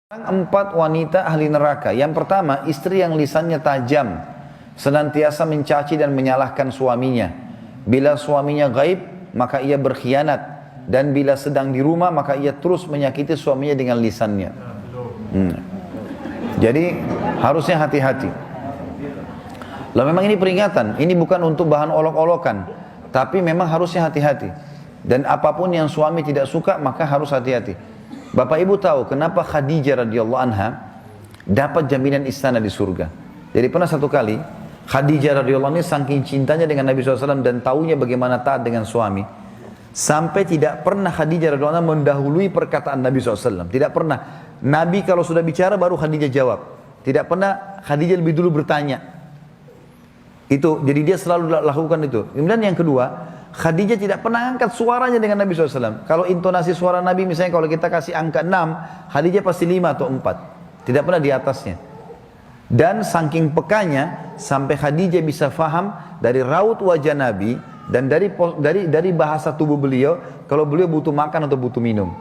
Empat wanita ahli neraka. Yang pertama, istri yang lisannya tajam, senantiasa mencaci dan menyalahkan suaminya. Bila suaminya gaib, maka ia berkhianat. Dan bila sedang di rumah, maka ia terus menyakiti suaminya dengan lisannya. Jadi harusnya hati-hati. Lalu memang ini peringatan, ini bukan untuk bahan olok-olokan, tapi memang harusnya hati-hati. Dan apapun yang suami tidak suka, maka harus hati-hati. Bapak Ibu tahu kenapa Khadijah radhiyallahu anha dapat jaminan istana di surga. Jadi pernah satu kali Khadijah radhiyallahu anha saking cintanya dengan Nabi SAW dan taunya bagaimana taat dengan suami, sampai tidak pernah Khadijah radhiyallahu anha mendahului perkataan Nabi SAW. Tidak pernah. Nabi kalau sudah bicara baru Khadijah jawab. Tidak pernah Khadijah lebih dulu bertanya. Itu jadi dia selalu lakukan itu. Kemudian yang kedua, Khadijah tidak pernah angkat suaranya dengan Nabi SAW. Kalau intonasi suara Nabi misalnya kalau kita kasih angka 6, Khadijah pasti 5 atau 4. Tidak pernah di atasnya. Dan saking pekanya sampai Khadijah bisa faham dari raut wajah Nabi dan dari bahasa tubuh beliau kalau beliau butuh makan atau butuh minum.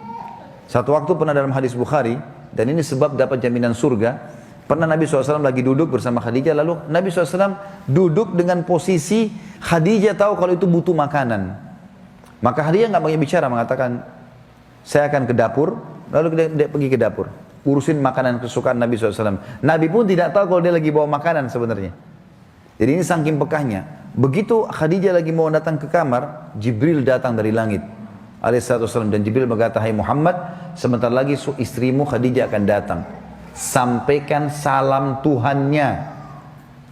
Satu waktu pernah dalam hadis Bukhari, dan ini sebab dapat jaminan surga. Pernah Nabi SAW lagi duduk bersama Khadijah, lalu Nabi SAW duduk dengan posisi Khadijah tahu kalau itu butuh makanan. Maka Khadijah nggak pakai bicara, mengatakan, saya akan ke dapur, lalu dia pergi ke dapur, urusin makanan kesukaan Nabi SAW. Nabi pun tidak tahu kalau dia lagi bawa makanan sebenarnya. Jadi ini saking pekahnya. Begitu Khadijah lagi mau datang ke kamar, Jibril datang dari langit, alaihissalam, dan Jibril berkata, hai Muhammad, sebentar lagi istrimu Khadijah akan datang. Sampaikan salam Tuhannya.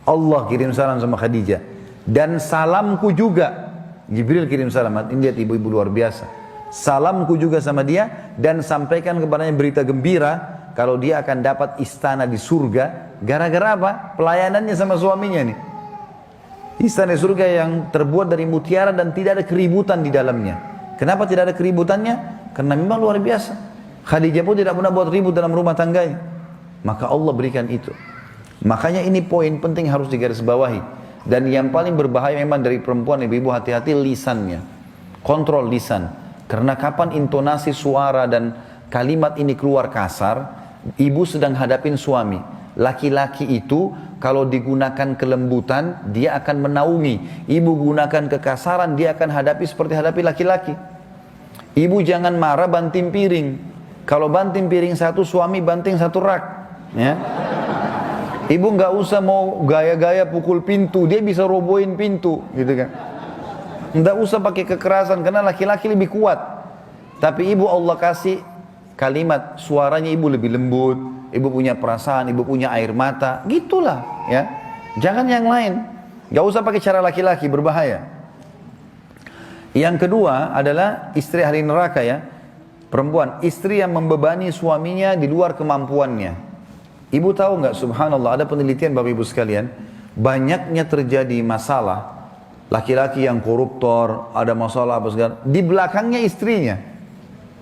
Allah kirim salam sama Khadijah. Dan salamku juga. Jibril kirim salam. Ini lihat ibu-ibu luar biasa. Salamku juga sama dia. Dan sampaikan kepadanya berita gembira. Kalau dia akan dapat istana di surga. Gara-gara apa? Pelayanannya sama suaminya nih. Istana di surga yang terbuat dari mutiara dan tidak ada keributan di dalamnya. Kenapa tidak ada keributannya? Karena memang luar biasa. Khadijah pun tidak pernah buat ribut dalam rumah tangganya. Maka Allah berikan itu. Makanya ini poin penting harus digarisbawahi. Dan yang paling berbahaya memang dari perempuan, ibu-ibu hati-hati lisannya. Kontrol lisan. Karena kapan intonasi suara dan kalimat ini keluar kasar, ibu sedang hadapin suami. Laki-laki itu kalau digunakan kelembutan, dia akan menaungi. Ibu gunakan kekasaran, dia akan hadapi seperti hadapi laki-laki. Ibu jangan marah banting piring. Kalau banting piring satu, suami banting satu rak. Ya. Ibu nggak usah mau gaya-gaya pukul pintu, dia bisa robohin pintu, gitu kan. Nggak usah pakai kekerasan karena laki-laki lebih kuat. Tapi ibu Allah kasih kalimat, suaranya ibu lebih lembut, ibu punya perasaan, ibu punya air mata, gitulah, ya. Jangan yang lain. Nggak usah pakai cara laki-laki, berbahaya. Yang kedua adalah istri ahli neraka, ya. Perempuan, istri yang membebani suaminya di luar kemampuannya. Ibu tahu nggak, subhanallah, ada penelitian Bapak Ibu sekalian, banyaknya terjadi masalah, laki-laki yang koruptor, ada masalah apa segala, di belakangnya istrinya.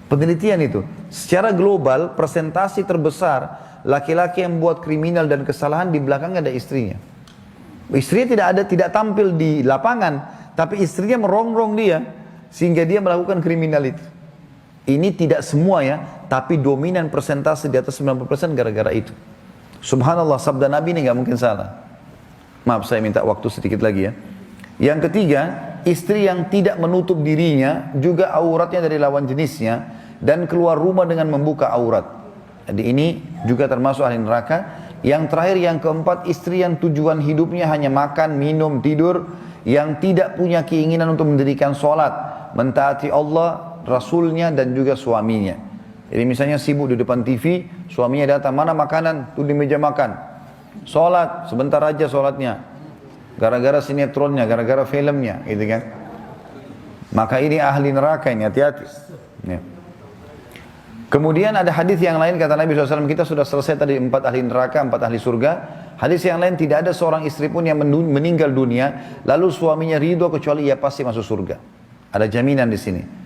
Penelitian itu, secara global, persentasi terbesar, laki-laki yang buat kriminal dan kesalahan, di belakangnya ada istrinya. Istrinya tidak tampil di lapangan, tapi istrinya merongrong dia, sehingga dia melakukan kriminal itu. Ini tidak semua ya, tapi dominan persentase di atas 90% gara-gara itu. Subhanallah, sabda Nabi ini nggak mungkin salah. Maaf, saya minta waktu sedikit lagi ya. Yang ketiga, istri yang tidak menutup dirinya, juga auratnya dari lawan jenisnya, dan keluar rumah dengan membuka aurat. Jadi ini juga termasuk ahli neraka. Yang terakhir, yang keempat, istri yang tujuan hidupnya hanya makan, minum, tidur, yang tidak punya keinginan untuk mendirikan sholat, mentaati Allah, Rasulnya, dan juga suaminya. Jadi misalnya sibuk di depan TV, suaminya datang, mana makanan? Tuh di meja makan. Sholat, sebentar aja sholatnya. Gara-gara sinetronnya, gara-gara filmnya, gitu kan. Maka ini ahli neraka ini, hati-hati. Ya. Kemudian ada hadis yang lain, kata Nabi SAW, kita sudah selesai tadi 4 ahli neraka, 4 ahli surga. Hadis yang lain, tidak ada seorang istri pun yang meninggal dunia, lalu suaminya ridho kecuali ia pasti masuk surga. Ada jaminan di sini.